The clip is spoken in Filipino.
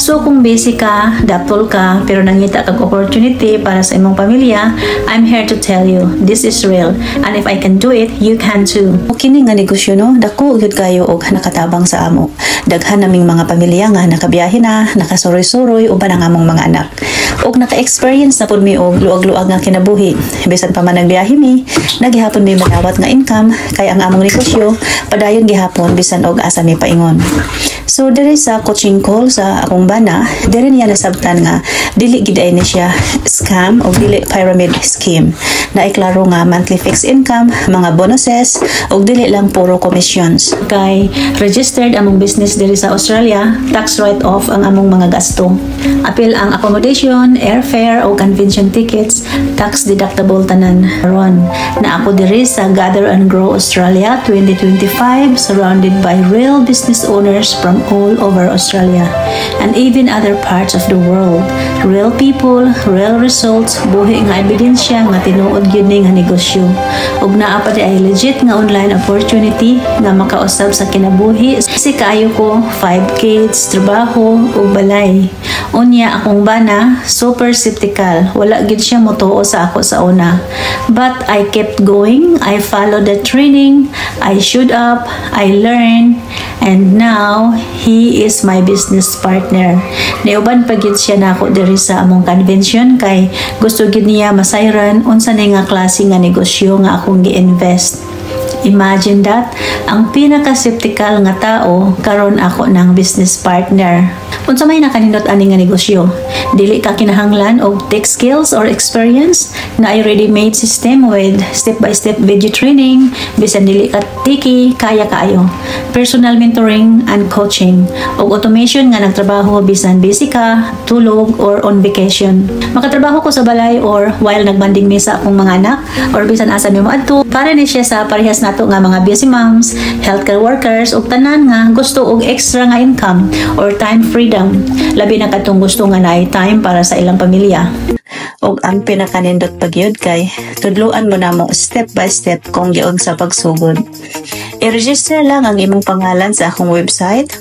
So kung busy ka, daptol ka, pero nangita kag opportunity para sa imong pamilya, I'm here to tell you, this is real. And if I can do it, you can too. Kini nga negosyo no, dako gyud kayo og nakatabang sa amo. Daghan naming mga pamilya nga nakabiyahe na, nakasuroy-suroy uban ang among mga anak. Og naka-experience na pud mi og luag-luag nga kinabuhi. Bisan pa man nagbiyahe mi, nagihapon mi madawat nga income kay ang among negosyo padayon gihapon bisan og asa mi paingon. So diri sa coaching call sa akong bana, diri niya nasabtan nga dili gid ni siya scam o dili pyramid scheme. Naiklaro nga monthly fixed income, mga bonuses o dili lang puro commissions. Kay registered among business diri sa Australia, tax write-off ang among mga gasto. Apil ang accommodation, airfare o convention tickets, tax deductible tanan ron. Na ako diri sa Gather and Grow Australia 2025, surrounded by real business owners from all over Australia and even other parts of the world. Real people, real results, buhi nga ebidensya nga tinuod gyud ni nga negosyo. Ug naa pa di ay legit nga online opportunity nga makausab sa kinabuhi. Kasi kaayo ko 5 kids, trabaho ug balay. Unya akong bana, super skeptical. Wala gid siya motuo sa ako sa una. But I kept going. I followed the training. I showed up. I learned. And now, he is my business partner. Niuban pa gid siya nako diri sa among convention kay gusto gid niya masayran unsa ni nga klase nga negosyo nga akong gi-invest. Imagine that, ang pinaka-skeptical nga tao karon ako ng business partner. Unsa may nakanindot ani nga negosyo? Dili ka kinahanglan og tech skills or experience na ay ready-made system with step-by-step video training, bisan dili ka tiki, kaya kaayo. Personal mentoring and coaching og automation nga nagtrabaho bisan busy ka, tulog or on vacation. Makatrabaho ko sa balay or while nagbanding mi sa akong mga anak or bisan asa mi moadto. Para ni siya sa parehas nato nga mga busy moms, healthcare workers ug tanan nga gusto og extra nga income or time freedom. Labi na katong gusto nga naay time para sa ilang pamilya. Og ang pinakanindot pagyud kay tudluan mo namo step by step kung giog sa pagsugod. I-register lang ang imong pangalan sa akong website.